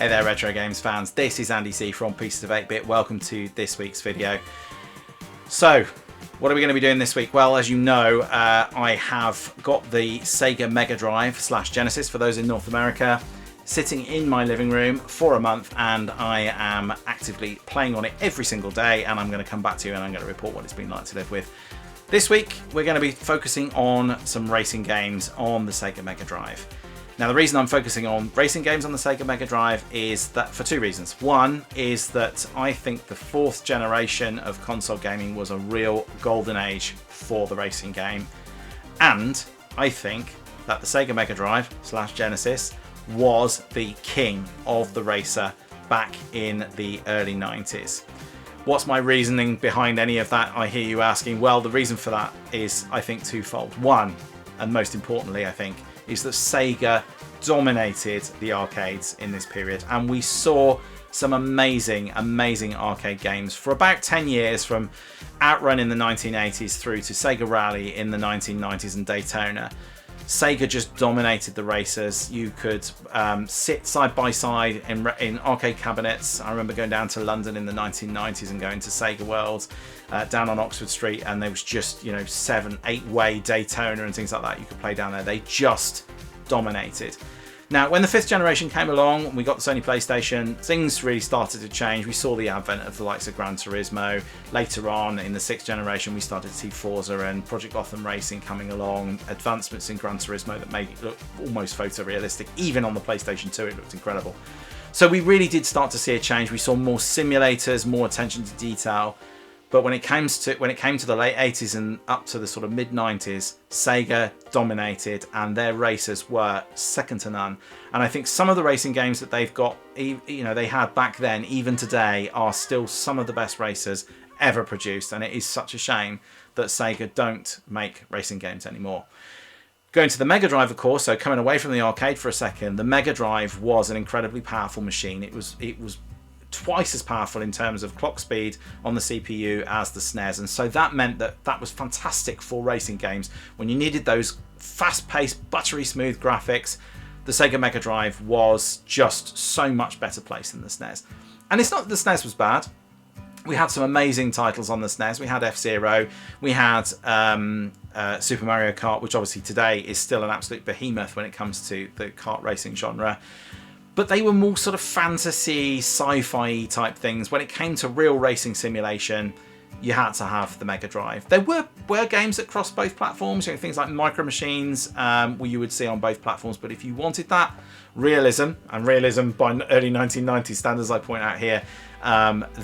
Hey there retro games fans, this is Andy C from Pieces of 8-Bit. Welcome to this week's video. So, what are we going to be doing this week? Well, as you know, I have got the Sega Mega Drive / Genesis, for those in North America, sitting in my living room for a month, and I am actively playing on it every single day, and I'm going to come back to you and I'm going to report what it's been like to live with. This week, we're going to be focusing on some racing games on the Sega Mega Drive. Now, the reason I'm focusing on racing games on the Sega Mega Drive is that for two reasons. One is that I think the fourth generation of console gaming was a real golden age for the racing game. And I think that the Sega Mega Drive / Genesis was the king of the racer back in the early 90s. What's my reasoning behind any of that, I hear you asking? Well, the reason for that is, I think, twofold. One, and most importantly, I think, is that Sega dominated the arcades in this period, and we saw some amazing arcade games for about 10 years, from OutRun in the 1980s through to Sega Rally in the 1990s and Daytona. Sega just dominated the racers. You could sit side by side in arcade cabinets. I remember going down to London in the 1990s and going to Sega World down on Oxford Street, and there was just, 7-8-way Daytona and things like that you could play down there. They just dominated. Now, when the fifth generation came along, we got the Sony PlayStation, things really started to change. We saw the advent of the likes of Gran Turismo. Later on, in the sixth generation, we started to see Forza and Project Gotham Racing coming along, advancements in Gran Turismo that made it look almost photorealistic. Even on the PlayStation 2, it looked incredible. So we really did start to see a change. We saw more simulators, more attention to detail. But when it came to the late 80s and up to the sort of mid 90s, Sega dominated, and their racers were second to none. And I think some of the racing games that they've got, they had back then, even today, are still some of the best racers ever produced. And it is such a shame that Sega don't make racing games anymore. Going to the Mega Drive, of course, so coming away from the arcade for a second, the Mega Drive was an incredibly powerful machine. It was twice as powerful in terms of clock speed on the CPU as the SNES, and so that meant that was fantastic for racing games. When you needed those fast-paced, buttery smooth graphics, the Sega Mega Drive was just so much better placed than the SNES. And it's not that the SNES was bad. We had some amazing titles on the SNES. We had F-Zero, we had Super Mario Kart, which obviously today is still an absolute behemoth when it comes to the kart racing genre. But they were more sort of fantasy, sci-fi type things. When it came to real racing simulation, you had to have the Mega Drive. There were games that crossed both platforms, things like Micro Machines, where you would see on both platforms. But if you wanted that realism, and realism by early 1990s standards, I point out here,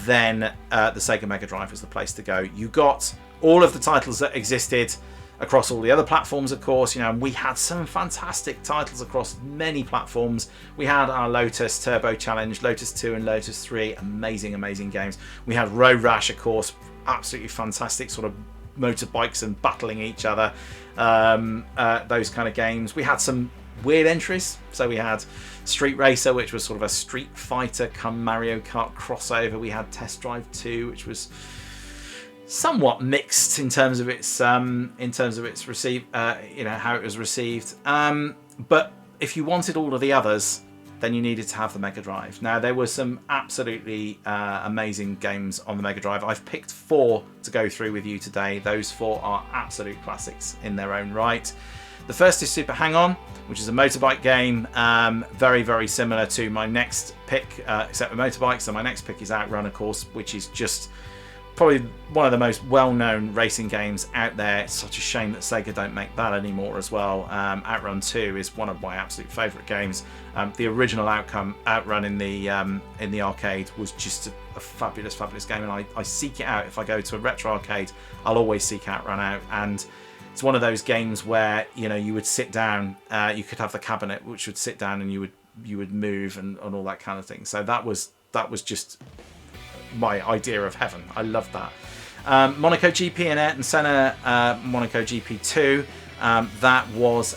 then the Sega Mega Drive was the place to go. You got all of the titles that existed across all the other platforms, of course. We had some fantastic titles across many platforms. We had our Lotus Turbo Challenge, Lotus 2 and Lotus 3, amazing games. We had Road Rash, of course, absolutely fantastic sort of motorbikes and battling each other, those kind of games. We had some weird entries, so we had Street Racer, which was sort of a Street Fighter come Mario Kart crossover. We had Test Drive 2, which was somewhat mixed in terms of its received, how it was received. But if you wanted all of the others, then you needed to have the Mega Drive. Now, there were some absolutely amazing games on the Mega Drive. I've picked 4 to go through with you today. Those 4 are absolute classics in their own right. The first is Super Hang-On, which is a motorbike game, very similar to my next pick, except with motorbikes. So my next pick is OutRun, of course, which is just probably one of the most well-known racing games out there. It's such a shame that Sega don't make that anymore as well. OutRun 2 is one of my absolute favourite games. The original OutRun in the arcade was just a fabulous game, and I seek it out. If I go to a retro arcade, I'll always seek OutRun out, and it's one of those games where you would sit down, you could have the cabinet which would sit down, and you would move and all that kind of thing. So that was just my idea of heaven. I loved that. Monaco GP and Ayrton Senna Monaco GP2, that was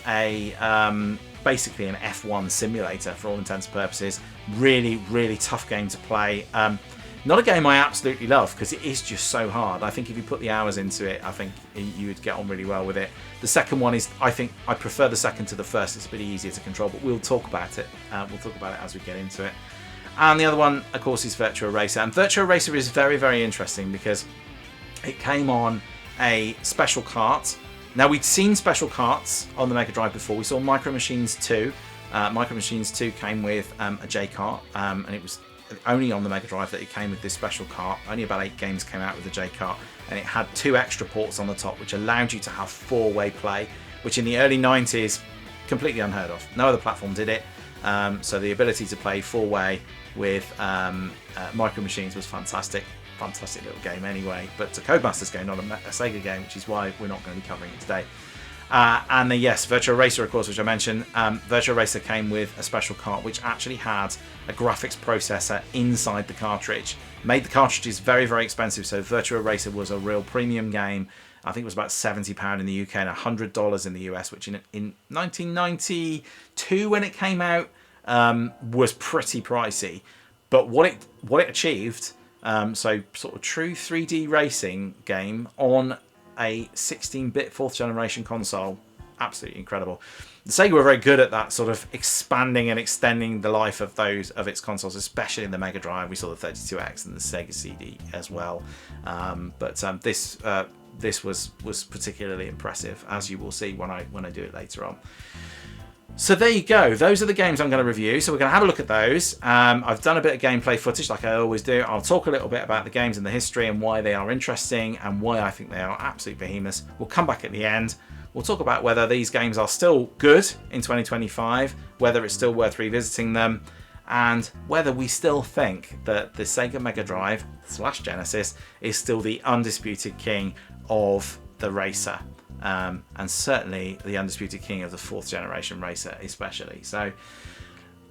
basically an F1 simulator for all intents and purposes. Really tough game to play. Not a game I absolutely love, because it is just so hard. I think if you put the hours into it, I think you would get on really well with it. The second one is, I think I prefer the second to the first. It's a bit easier to control, but we'll talk about it. We'll talk about it as we get into it. And the other one, of course, is Virtua Racer. And Virtua Racer is very, very interesting because it came on a special cart. Now, we'd seen special carts on the Mega Drive before. We saw Micro Machines 2. Micro Machines 2 came with a J cart, and it was only on the Mega Drive that it came with this special cart. Only about 8 games came out with the J cart, and it had 2 extra ports on the top, which allowed you to have 4-way play, which in the early 90s, completely unheard of. No other platform did it. So the ability to play 4-way with Micro Machines was fantastic. Fantastic little game anyway, but it's a Codemasters game, not a Sega game, which is why we're not going to be covering it today. And then yes, Virtua Racer, of course, which I mentioned. Virtua Racer came with a special cart which actually had a graphics processor inside the cartridge. Made the cartridges very, very expensive, so Virtua Racer was a real premium game. I think it was about £70 in the UK and $100 in the US, which in 1992 when it came out was pretty pricey. But what it achieved, so sort of true 3D racing game on a 16-bit 4th generation console, absolutely incredible. The Sega were very good at that, sort of expanding and extending the life of its consoles, especially in the Mega Drive. We saw the 32X and the Sega CD as well, but this was particularly impressive, as you will see when I do it later on. So there you go. Those are the games I'm going to review. So we're going to have a look at those. I've done a bit of gameplay footage like I always do. I'll talk a little bit about the games and the history and why they are interesting and why I think they are absolute behemoths. We'll come back at the end. We'll talk about whether these games are still good in 2025, whether it's still worth revisiting them, and whether we still think that the Sega Mega Drive / Genesis is still the undisputed king of the racer. And certainly the undisputed king of the 4th generation racer especially. So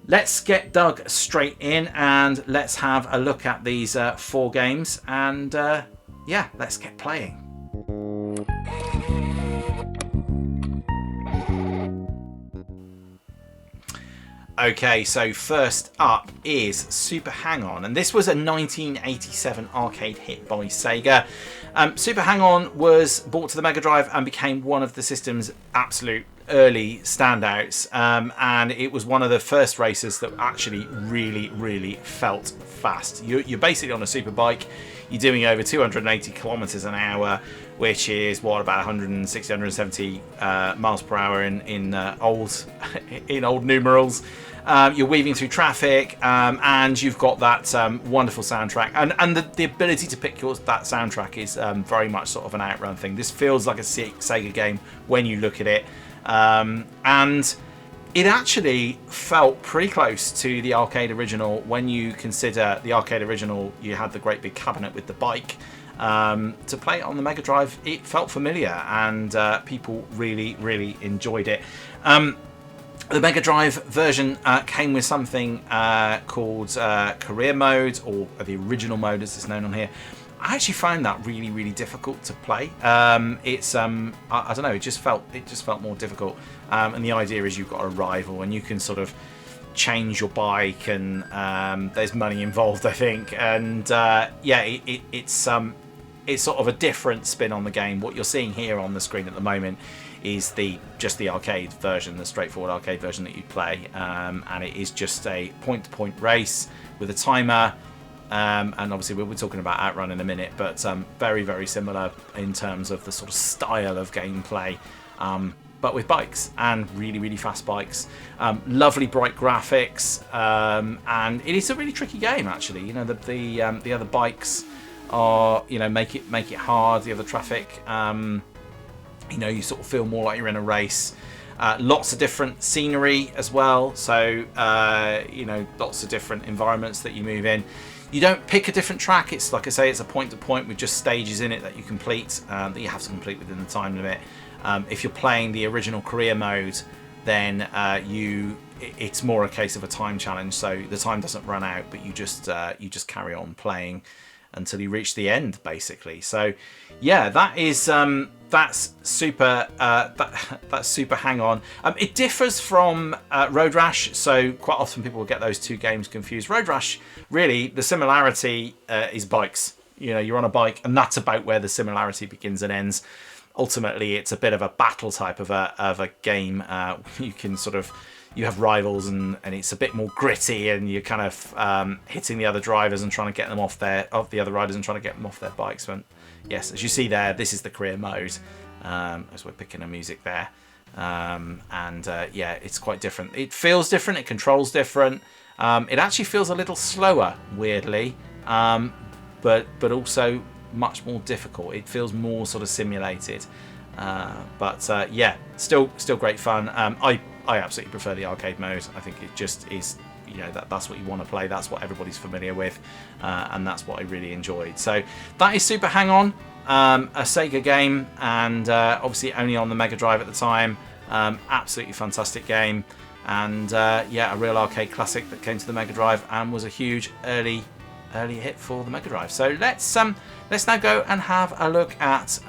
let's get dug straight in and let's have a look at these 4 games and yeah, let's get playing. Okay, so first up is Super Hang-On, and this was a 1987 arcade hit by Sega. Super Hang-On was brought to the Mega Drive and became one of the system's absolute early standouts, and it was one of the first racers that actually really felt fast. You're basically on a super bike. You're doing over 280 kilometers an hour, which is what, about 160, 170 miles per hour in old numerals. You're weaving through traffic, and you've got that wonderful soundtrack, and the ability to pick that soundtrack is very much sort of an OutRun thing. This feels like a Sega game when you look at it, and it actually felt pretty close to the arcade original. When you consider the arcade original, you had the great big cabinet with the bike. To play it on the Mega Drive, it felt familiar, and people really enjoyed it. The Mega Drive version came with something called career mode, or the original mode as it's known on here. I actually found that really difficult to play. It's I don't know, it just felt more difficult. And the idea is you've got a rival and you can sort of change your bike, and there's money involved, I think. And yeah, it's sort of a different spin on the game. What you're seeing here on the screen at the moment is just the arcade version, the straightforward arcade version that you play, and it is just a point-to-point race with a timer, and obviously we'll be talking about OutRun in a minute, but very similar in terms of the sort of style of gameplay, but with bikes, and really fast bikes. Lovely bright graphics, and it is a really tricky game actually. You know, the other bikes are, you know, make it hard. The other traffic, you know, you sort of feel more like you're in a race. Lots of different scenery as well, so you know, lots of different environments that you move in. You don't pick a different track. It's like I say, it's a point-to-point with just stages in it that you complete, that you have to complete within the time limit. If you're playing the original career mode, then it's more a case of a time challenge, so the time doesn't run out, but you just carry on playing until you reach the end, basically. So yeah, that is that's Super Hang-On. It differs from Road Rash, so quite often people will get those two games confused. Road Rash, really, the similarity is bikes. You know, you're on a bike, and that's about where the similarity begins and ends. Ultimately, it's a bit of a battle type of a game. You can sort of you have rivals, and it's a bit more gritty, and you're kind of hitting the other drivers and trying to get them off the other riders and trying to get them off their bikes. And yes, as you see there, this is the career mode, as we're picking a music there. Yeah, it's quite different. It feels different. It controls different. It actually feels a little slower, weirdly, but also much more difficult. It feels more sort of simulated. Yeah, still great fun. I absolutely prefer the arcade mode. I think it just is, you know, that's what you want to play. That's what everybody's familiar with, and that's what I really enjoyed. So that is Super Hang-On, a Sega game, and obviously only on the Mega Drive at the time. Absolutely fantastic game, and yeah, a real arcade classic that came to the Mega Drive and was a huge early hit for the Mega Drive. So let's now go and have a look at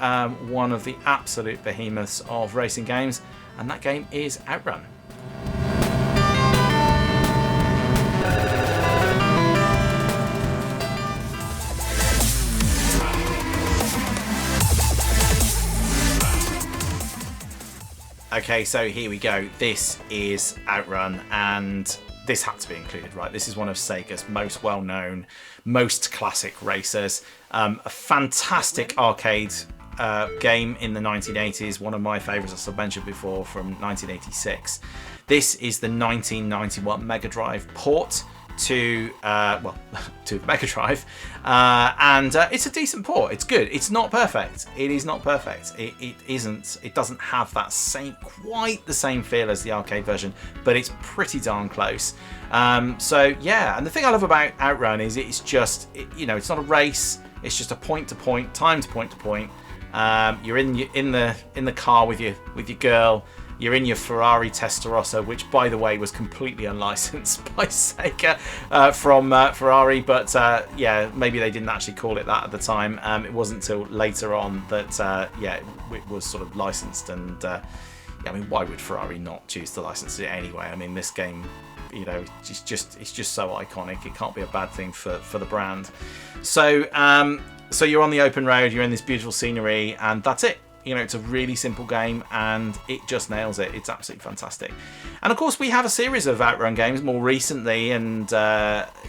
one of the absolute behemoths of racing games, and that game is OutRun. Okay, so here we go. This is OutRun, and this had to be included, right? This is one of Sega's most well-known, most classic racers. A fantastic arcade game in the 1980s. One of my favourites, as I've mentioned before, from 1986. This is the 1991 Mega Drive port to to Mega Drive, and it's a decent port. It's good. It's not perfect. It is not perfect. It isn't. It doesn't have that quite the same feel as the arcade version, but it's pretty darn close. So yeah, and the thing I love about OutRun is it's just, you know, it's not a race. It's just a point to point, timed point to point. You're in the car with your girl. You're in your Ferrari Testarossa, which, by the way, was completely unlicensed by Sega from Ferrari. But yeah, maybe they didn't actually call it that at the time. It wasn't until later on that yeah, it was sort of licensed. And yeah, I mean, why would Ferrari not choose to license it anyway? I mean, this game, you know, it's just so iconic. It can't be a bad thing for the brand. So so you're on the open road. You're in this beautiful scenery, and that's it. You know, it's a really simple game, and it just nails it. It's absolutely fantastic. And of course, we have a series of OutRun games more recently, and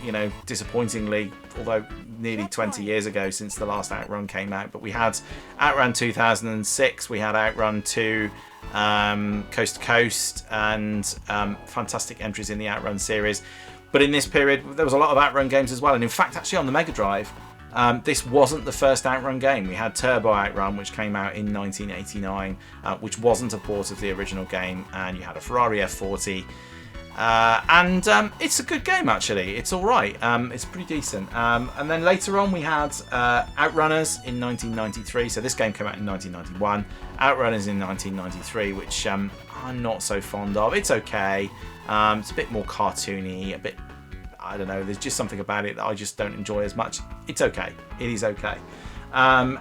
you know, disappointingly, although nearly 20 years ago since the last OutRun came out, but we had OutRun 2006, we had OutRun 2, Coast to Coast, and fantastic entries in the OutRun series. But in this period, there was a lot of OutRun games as well, and in fact, actually on the Mega Drive, this wasn't the first OutRun game. We had Turbo OutRun, which came out in 1989, which wasn't a port of the original game, and you had a Ferrari F40, and it's a good game actually. It's all right. It's pretty decent. And then later on we had Outrunners in 1993. So this game came out in 1991. Outrunners in 1993, which I'm not so fond of. It's okay. It's a bit more cartoony, a bit, I don't know, there's just something about it that I just don't enjoy as much. It's okay. It is okay. And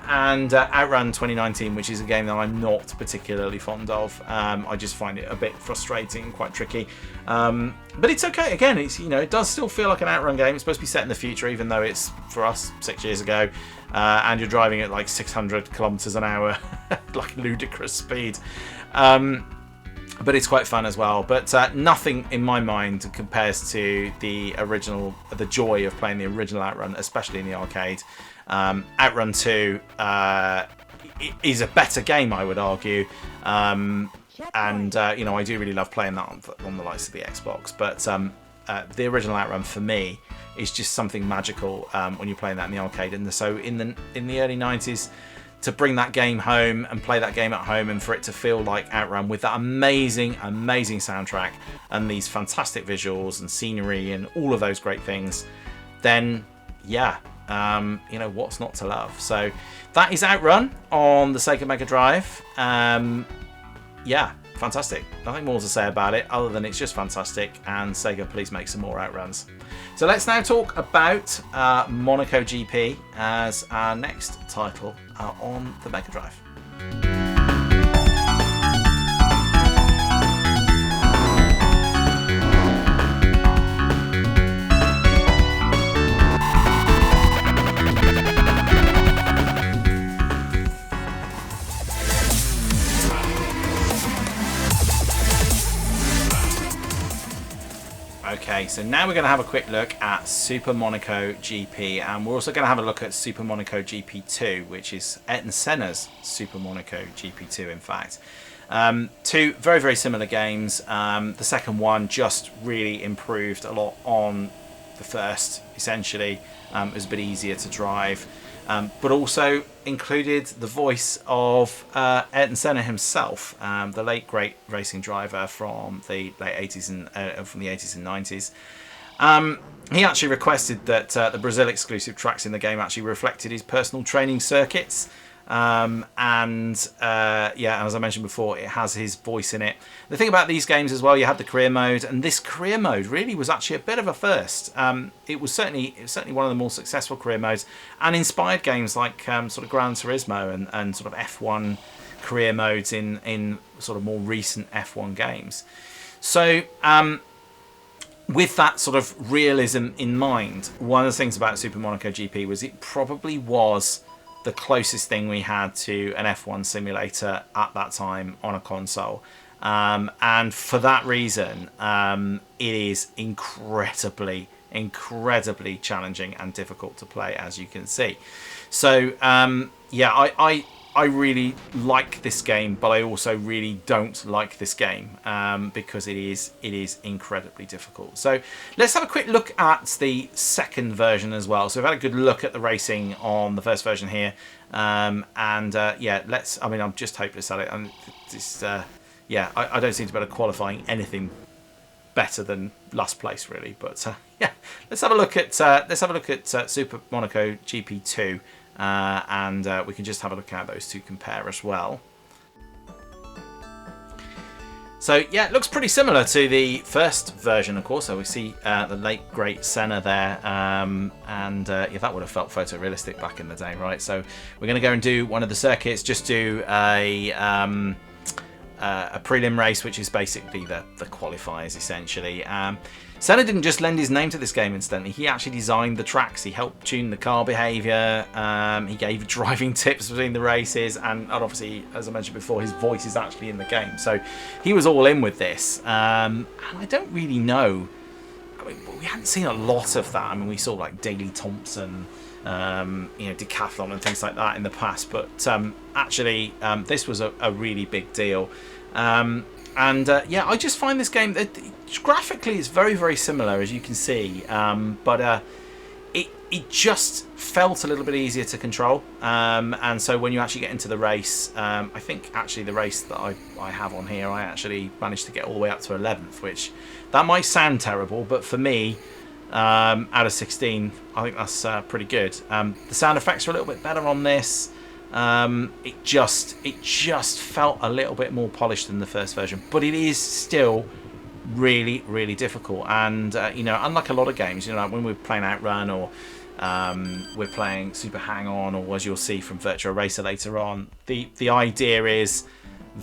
OutRun 2019, which is a game that I'm not particularly fond of. I just find it a bit frustrating and quite tricky. But it's okay. Again, it's, you know, it does still feel like an OutRun game. It's supposed to be set in the future, even though it's, for us, 6 years ago. And you're driving at like 600 kilometers an hour, like ludicrous speed. But it's quite fun as well. But nothing in my mind compares to the joy of playing the original OutRun, especially in the arcade. OutRun 2 is a better game, I would argue. And you know, I do really love playing that on the likes of the Xbox. But the original OutRun for me is just something magical when you're playing that in the arcade. And so in the early 90s, to bring that game home and play that game at home, and for it to feel like OutRun with that amazing soundtrack and these fantastic visuals and scenery and all of those great things, then yeah, you know, what's not to love? So that is OutRun on the Sega Mega Drive. Yeah, fantastic. Nothing more to say about it other than it's just fantastic, and Sega, please make some more OutRuns. So let's now talk about Monaco GP as our next title on the Mega Drive. Okay, so now we're going to have a quick look at Super Monaco GP, and we're also going to have a look at Super Monaco GP2, which is Ayrton Senna's Super Monaco GP2, in fact. Two very, very similar games. The second one just really improved a lot on the first, essentially. It was a bit easier to drive, but also included the voice of Ayrton Senna himself, the late great racing driver from the late 80s and from the 80s and 90s. He actually requested that the Brazil exclusive tracks in the game actually reflected his personal training circuits. Yeah, as I mentioned before, it has his voice in it. The thing about these games as well, you had the career mode, and this career mode really was actually a bit of a first. It was certainly one of the more successful career modes, and inspired games like sort of Gran Turismo and sort of F1 career modes in sort of more recent F1 games. So with that sort of realism in mind, one of the things about Super Monaco GP was it probably was the closest thing we had to an F1 simulator at that time on a console, and for that reason it is incredibly challenging and difficult to play, as you can see. So yeah, I really like this game, but I also really don't like this game because it is incredibly difficult. So let's have a quick look at the second version as well. So we've had a good look at the racing on the first version here, yeah, I mean, I'm just hopeless at it, and just yeah, I don't seem to be able to qualifying anything better than last place, really. But yeah, let's have a look at Super Monaco GP2. We can just have a look at those two compare as well. So yeah, it looks pretty similar to the first version, of course. So we see the late great Senna there, yeah, that would have felt photorealistic back in the day, right? So we're going to go and do one of the circuits, just do a prelim race, which is basically the qualifiers essentially. Senna didn't just lend his name to this game, incidentally. He actually designed the tracks. He helped tune the car behaviour. He gave driving tips between the races, and obviously, as I mentioned before, his voice is actually in the game. So he was all in with this. And I don't really know. I mean, we hadn't seen a lot of that. I mean, we saw like Daley Thompson, you know, Decathlon and things like that in the past. But actually, this was a really big deal. Yeah, I just find this game, graphically it's very, very similar, as you can see, but it just felt a little bit easier to control, and so when you actually get into the race, I think actually the race that I have on here, I actually managed to get all the way up to 11th, which that might sound terrible, but for me, out of 16, I think that's pretty good. The sound effects are a little bit better on this. It just felt a little bit more polished than the first version, but it is still really, really difficult. And you know, unlike a lot of games, you know, like when we're playing OutRun or we're playing Super Hang-On, or as you'll see from Virtua Racer later on, the idea is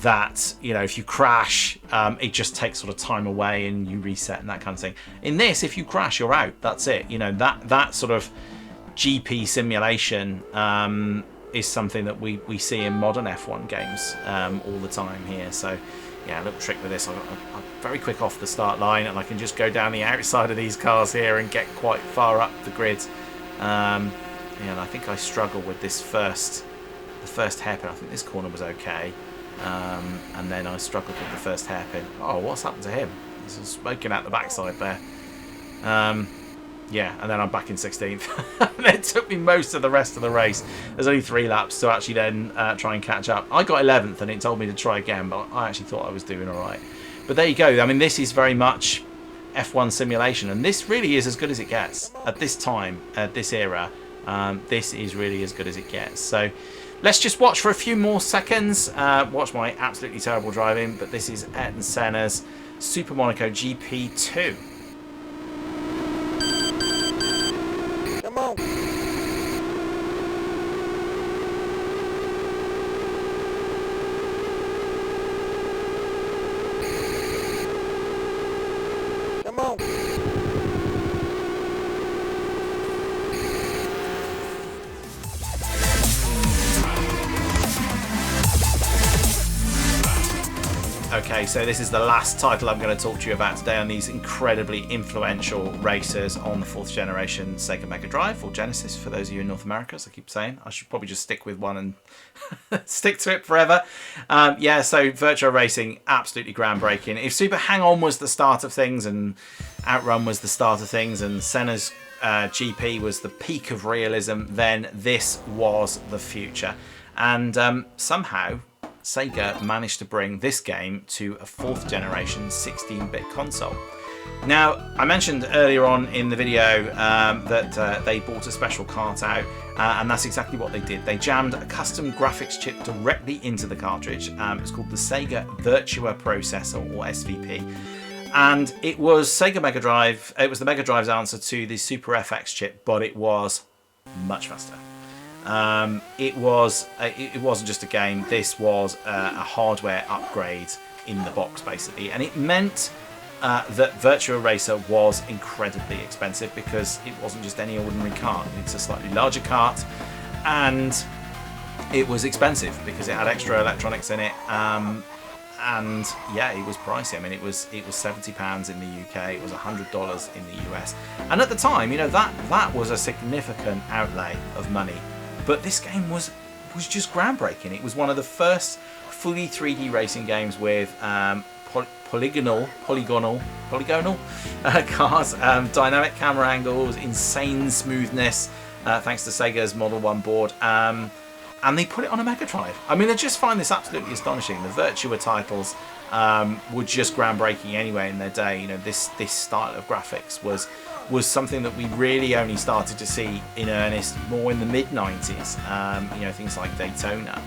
that, you know, if you crash, it just takes sort of time away and you reset and that kind of thing. In this, if you crash, you're out. That's it. You know, that sort of GP simulation is something that we see in modern F1 games all the time here. So yeah, a little trick with this, I'm very quick off the start line, and I can just go down the outside of these cars here and get quite far up the grid. Yeah, and I think I struggle with this the first hairpin. I think this corner was okay, and then I struggled with the first hairpin. Oh, what's happened to him? He's smoking out the backside there. Yeah, and then I'm back in 16th. And it took me most of the rest of the race. There's only 3 laps to actually then try and catch up. I got 11th, and it told me to try again, but I actually thought I was doing all right. But there you go. I mean, this is very much F1 simulation, and this really is as good as it gets at this time, at this era. This is really as good as it gets. So let's just watch for a few more seconds. Watch my absolutely terrible driving, but this is Ayrton Senna's Super Monaco GP2. Come on. Come on. Okay, so this is the last title I'm going to talk to you about today on these incredibly influential racers on the 4th generation Sega Mega Drive, or Genesis for those of you in North America, as I keep saying. I should probably just stick with one and stick to it forever. Yeah, so Virtua Racing, absolutely groundbreaking. If Super Hang-On was the start of things, and OutRun was the start of things, and Senna's GP was the peak of realism, then this was the future. And somehow Sega managed to bring this game to a 4th generation 16-bit console. Now, I mentioned earlier on in the video that they bought a special cart out, and that's exactly what they did. They jammed a custom graphics chip directly into the cartridge. It's called the Sega Virtua Processor, or SVP. And it was Sega Mega Drive. It was the Mega Drive's answer to the Super FX chip, but it was much faster. It wasn't just a game. This was a hardware upgrade in the box, basically, and it meant that Virtua Racer was incredibly expensive because it wasn't just any ordinary cart. It's a slightly larger cart, and it was expensive because it had extra electronics in it. And yeah, it was pricey. I mean, it was £70 in the UK. It was $100 in the US, and at the time, you know, that was a significant outlay of money. But this game was just groundbreaking. It was one of the first fully 3D racing games with polygonal cars, dynamic camera angles, insane smoothness, thanks to Sega's Model 1 board. And they put it on a Mega Drive. I mean, I just find this absolutely astonishing. The Virtua titles were just groundbreaking anyway in their day. You know, this style of graphics was something that we really only started to see in earnest more in the mid-90s. You know, things like Daytona.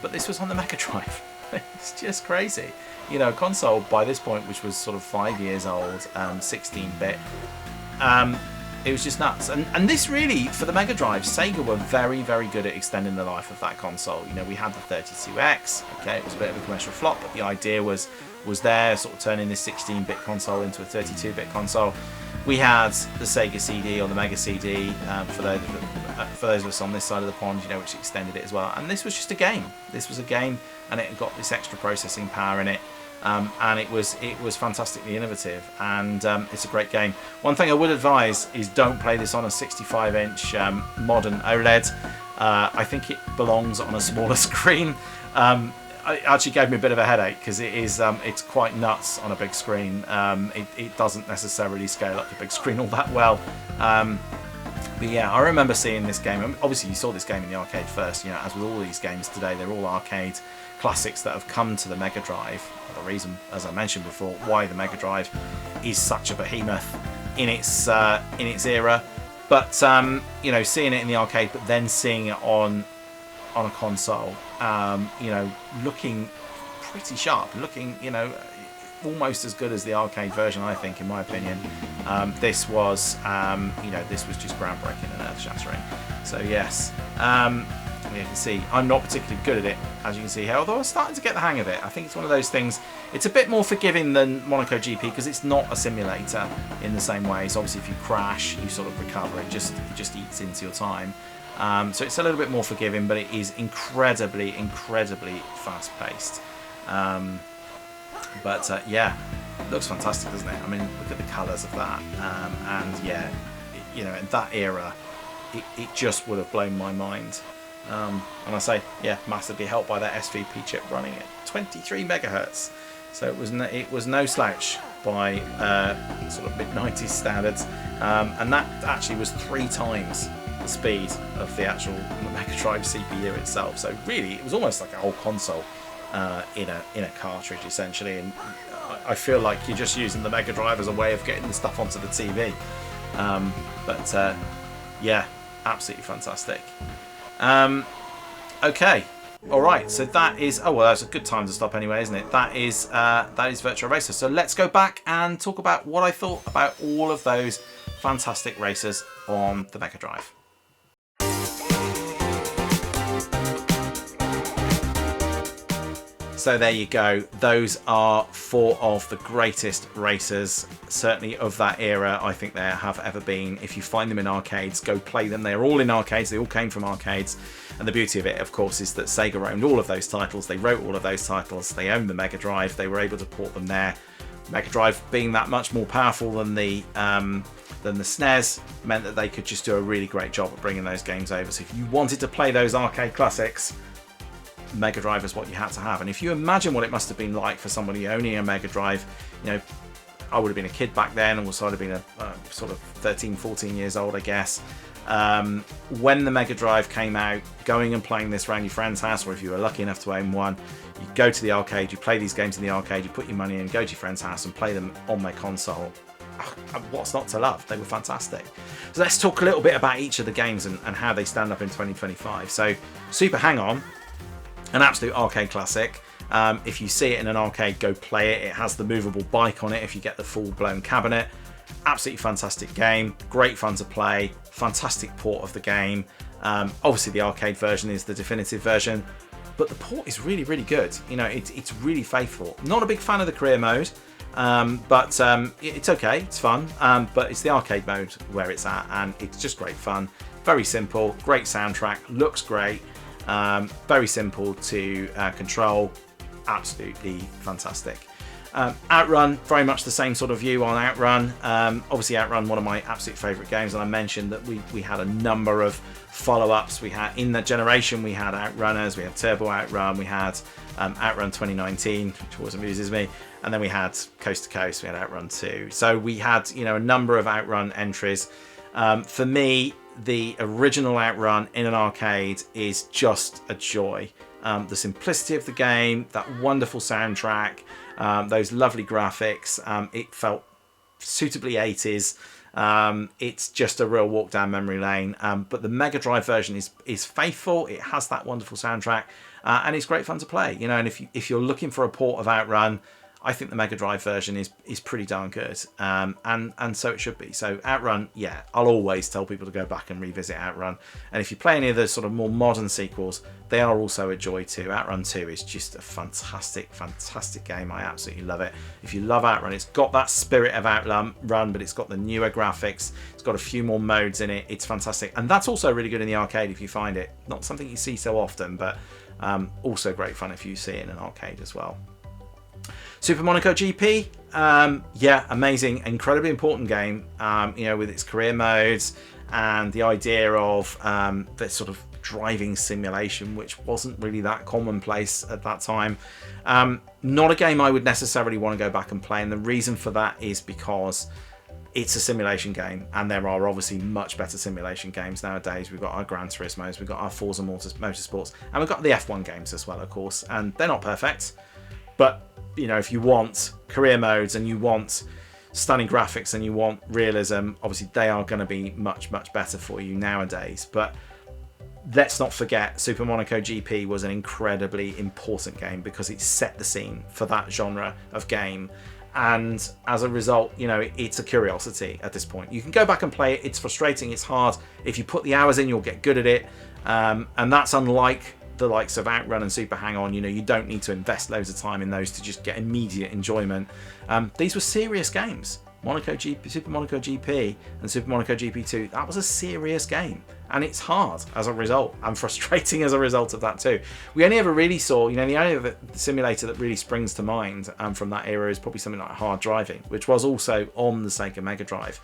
But this was on the Mega Drive. It's just crazy. You know, a console by this point, which was sort of 5 years old, 16-bit. It was just nuts. And this really, for the Mega Drive, Sega were very, very good at extending the life of that console. You know, we had the 32X. Okay, it was a bit of a commercial flop, but the idea was there, sort of turning this 16-bit console into a 32-bit console. We had the Sega CD, or the Mega CD, for those of us on this side of the pond, you know, which extended it as well. And this was just a game. This was a game, and it got this extra processing power in it. And it was fantastically innovative, and it's a great game. One thing I would advise is don't play this on a 65-inch modern OLED. I think it belongs on a smaller screen. It actually gave me a bit of a headache because it's quite nuts on a big screen. It doesn't necessarily scale up to big screen all that well. But yeah, I remember seeing this game. Obviously, you saw this game in the arcade first. You know, as with all these games today, they're all arcade classics that have come to the Mega Drive. The reason, as I mentioned before, why the Mega Drive is such a behemoth in its era. But you know, seeing it in the arcade, but then seeing it on a console, you know, looking pretty sharp, looking, you know, almost as good as the arcade version, I think, in my opinion. This was, you know, this was just groundbreaking and earth-shattering. So yes, you can see I'm not particularly good at it, as you can see here, although I'm starting to get the hang of it. I think it's one of those things, it's a bit more forgiving than Monaco GP because it's not a simulator in the same way. So obviously if you crash, you sort of recover, it just eats into your time. So it's a little bit more forgiving, but it is incredibly fast-paced. But yeah, it looks fantastic, doesn't it? I mean, look at the colours of that, and yeah, you know, in that era, it just would have blown my mind. And I say, yeah, massively helped by that SVP chip running at 23 megahertz. So it was no slouch by sort of mid-90s standards, and that actually was 3 times the speed of the actual Mega Drive CPU itself. So really, it was almost like a whole console in a cartridge, essentially. And I feel like you're just using the Mega Drive as a way of getting the stuff onto the TV. But yeah, absolutely fantastic. Okay, all right. So that is, oh well, that's a good time to stop anyway, isn't it? That is Virtua Racer. So let's go back and talk about what I thought about all of those fantastic racers on the Mega Drive. So there you go. Those are 4 of the greatest racers, certainly of that era. I think there have ever been. If you find them in arcades, go play them. They're all in arcades. They all came from arcades. And the beauty of it, of course, is that Sega owned all of those titles. They wrote all of those titles. They owned the Mega Drive. They were able to port them there. Mega Drive being that much more powerful than the SNES meant that they could just do a really great job of bringing those games over. So if you wanted to play those arcade classics, Mega Drive is what you had to have. And if you imagine what it must have been like for somebody owning a Mega Drive, you know, I would have been a kid back then, and also I'd have been a sort of 13, 14 years old, I guess. When the Mega Drive came out, going and playing this around your friend's house, or if you were lucky enough to own one, you go to the arcade, you play these games in the arcade, you put your money in, go to your friend's house and play them on their console. What's not to love? They were fantastic. So let's talk a little bit about each of the games and how they stand up in 2025. So Super Hang-On, an absolute arcade classic. If you see it in an arcade, go play it. It has the movable bike on it if you get the full-blown cabinet. Absolutely fantastic game, great fun to play, fantastic port of the game. Obviously the arcade version is the definitive version, but the port is really, really good. You know, it's really faithful. Not a big fan of the career mode, but it's okay, it's fun, but it's the arcade mode where it's at, and it's just great fun. Very simple, great soundtrack, looks great, very simple to control, absolutely fantastic. OutRun, very much the same sort of view on OutRun. Obviously OutRun, one of my absolute favourite games, and I mentioned that we had a number of follow-ups. We had, in that generation, we had OutRunners, we had Turbo OutRun, we had OutRun 2019, which always amuses me, and then we had Coast to Coast, we had OutRun 2. So we had, you know, a number of OutRun entries. For me, the original OutRun in an arcade is just a joy. The simplicity of the game, that wonderful soundtrack, those lovely graphics, it felt suitably 80s. It's just a real walk down memory lane, but the Mega Drive version is faithful. It has that wonderful soundtrack, and it's great fun to play, you know. And if you're looking for a port of OutRun, I think the Mega Drive version is pretty darn good, and so it should be. So OutRun, yeah, I'll always tell people to go back and revisit OutRun. And if you play any of the sort of more modern sequels, they are also a joy too. OutRun 2 is just a fantastic, fantastic game. I absolutely love it. If you love OutRun, it's got that spirit of OutRun, but it's got the newer graphics. It's got a few more modes in it. It's fantastic, and that's also really good in the arcade if you find it. Not something you see so often, but also great fun if you see it in an arcade as well. Super Monaco GP, yeah, amazing, incredibly important game, you know, with its career modes and the idea of the sort of driving simulation, which wasn't really that commonplace at that time. Not a game I would necessarily want to go back and play, and the reason for that is because it's a simulation game, and there are obviously much better simulation games nowadays. We've got our Gran Turismos, we've got our Forza Motorsports, and we've got the F1 games as well, of course, and they're not perfect, but you know, if you want career modes and you want stunning graphics and you want realism, obviously they are going to be much, much better for you nowadays. But let's not forget, Super Monaco GP was an incredibly important game because it set the scene for that genre of game. And as a result, you know, it's a curiosity at this point. You can go back and play it. It's frustrating. It's hard. If you put the hours in, you'll get good at it. And that's unlike the likes of OutRun and Super Hang-On. You know, you don't need to invest loads of time in those to just get immediate enjoyment. These were serious games. Super Monaco GP and Super Monaco GP2, that was a serious game, and it's hard as a result and frustrating as a result of that too. We only ever really saw, you know, the only simulator that really springs to mind from that era is probably something like Hard Driving, which was also on the Sega Mega Drive.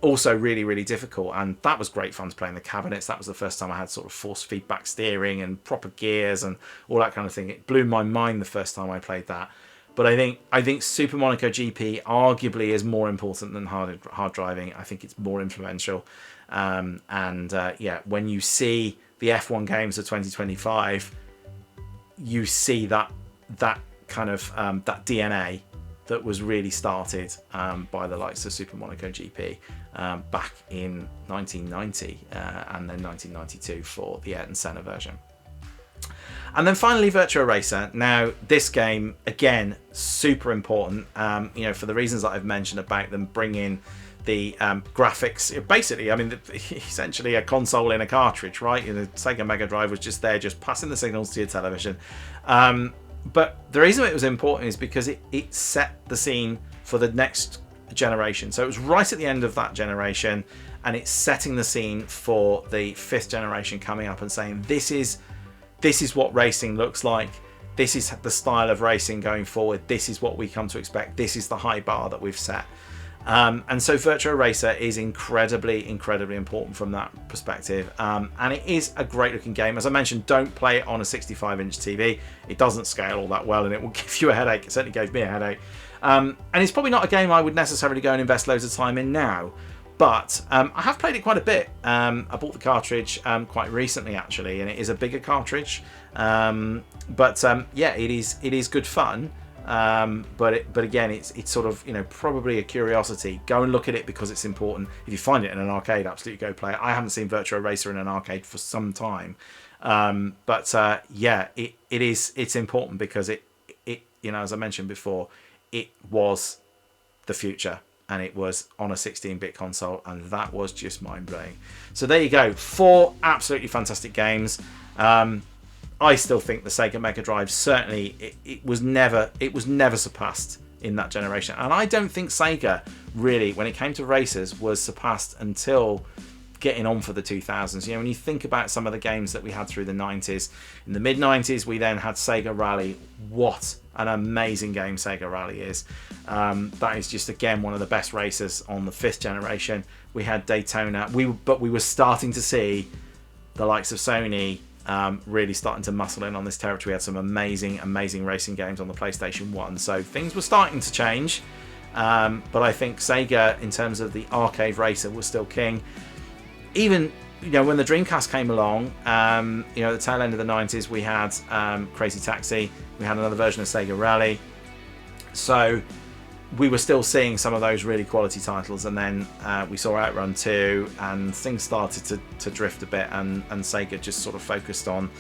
Also really, really difficult, and that was great fun to play in the cabinets. That was the first time I had sort of force feedback steering and proper gears and all that kind of thing. It blew my mind the first time I played that. But I think Super Monaco GP arguably is more important than hard driving. I think it's more influential. Yeah, when you see the F1 games of 2025, you see that kind of that DNA that was really started by the likes of Super Monaco GP back in 1990 and then 1992 for the Ayrton Senna version. And then finally, Virtua Racer. Now, this game, again, super important, you know, for the reasons that I've mentioned about them bringing the graphics. Basically, I mean, essentially a console in a cartridge, right? The Sega Mega Drive was just there, just passing the signals to your television. but the reason it was important is because it set the scene for the next generation. So it was right at the end of that generation, and it's setting the scene for the 5th generation coming up and saying this is what racing looks like. This is the style of racing going forward. This is what we come to expect. This is the high bar that we've set. And so Virtua Racer is incredibly important from that perspective. And it is a great looking game. As I mentioned, don't play it on a 65-inch TV. It doesn't scale all that well, and it will give you a headache. It certainly gave me a headache. And it's probably not a game I would necessarily go and invest loads of time in now. But I have played it quite a bit. I bought the cartridge quite recently, actually, and it is a bigger cartridge. Yeah, it is good fun. But again, it's sort of, probably a curiosity. Go and look at it because it's important. If you find it in an arcade, absolutely go play it. I haven't seen Virtua Racer in an arcade for some time. Yeah, it's important because it as I mentioned before, it was the future. And it was on a 16-bit console, and that was just mind-blowing. So there you go, 4 absolutely fantastic games. I still think the Sega Mega Drive, certainly, it was never surpassed in that generation. And I don't think Sega really, when it came to racers, was surpassed until getting on for the 2000s. When you think about some of the games that we had through the 90s, in the mid-90s we then had Sega Rally. What an amazing game Sega Rally is. That is just, again, one of the best racers on the 5th generation. We had Daytona, but we were starting to see the likes of Sony really starting to muscle in on this territory. We had some amazing racing games on the PlayStation 1, so things were starting to change. But I think Sega, in terms of the arcade racer, was still king. Even when the Dreamcast came along, at the tail end of the 90s, we had Crazy Taxi, we had another version of Sega Rally. So we were still seeing some of those really quality titles, and then we saw OutRun 2, and things started to drift a bit, and Sega just sort of focused on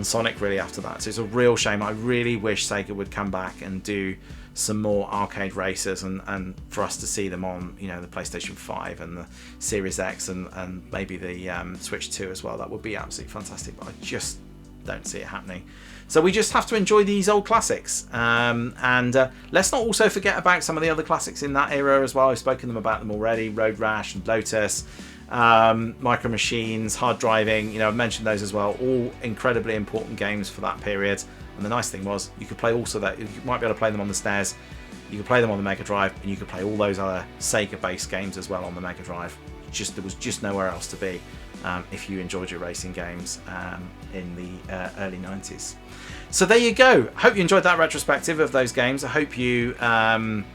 Sonic really after that. So it's a real shame. I really wish Sega would come back and do some more arcade racers, and for us to see them on the PlayStation 5 and the Series X and maybe the Switch 2 as well. That would be absolutely fantastic, but I just don't see it happening. So we just have to enjoy these old classics, and let's not also forget about some of the other classics in that era as well. I've spoken about them already: Road Rash and Lotus, Micro Machines, Hard Driving. I've mentioned those as well. All incredibly important games for that period. And the nice thing was, you could play also that you might be able to play them on the SNES, you could play them on the Mega Drive, and you could play all those other Sega-based games as well on the Mega Drive. There was just nowhere else to be if you enjoyed your racing games in the early 90s. So there you go. I hope you enjoyed that retrospective of those games. I hope you found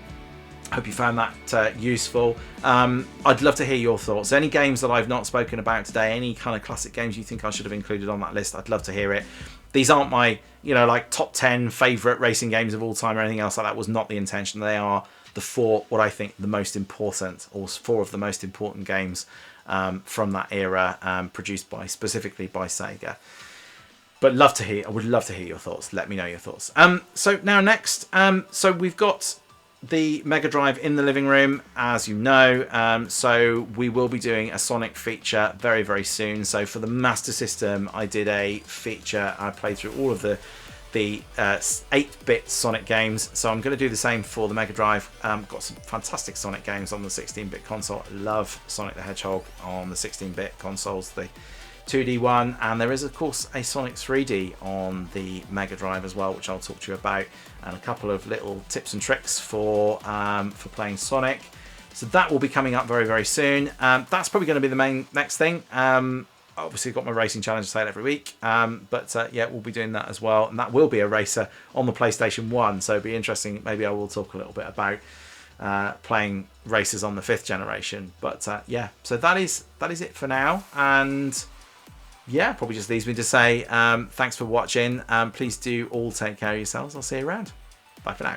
that useful. I'd love to hear your thoughts. Any games that I've not spoken about today, any kind of classic games you think I should have included on that list, I'd love to hear it. These aren't my, like top 10 favourite racing games of all time or anything else like that. Was not the intention. They are the 4, what I think the most important, or 4 of the most important games from that era, produced specifically by Sega. But I would love to hear your thoughts. Let me know your thoughts. So now next, so we've got the Mega Drive in the living room, as you know. So we will be doing a Sonic feature very, very soon. So for the Master System, I did a feature. I played through all of the 8-bit Sonic games. So I'm going to do the same for the Mega Drive. Got some fantastic Sonic games on the 16-bit console. I love Sonic the Hedgehog on the 16-bit consoles, the 2D one, and there is of course a Sonic 3D on the Mega Drive as well, which I'll talk to you about, and a couple of little tips and tricks for playing Sonic. So that will be coming up very, very soon. That's probably going to be the next thing. Obviously got my racing challenge sale every week, but yeah, we'll be doing that as well, and that will be a racer on the PlayStation 1, so it'll be interesting. Maybe I will talk a little bit about playing racers on the 5th generation, but yeah, so that is it for now. And yeah, probably just leaves me to say thanks for watching. Please do all take care of yourselves. I'll see you around. Bye for now.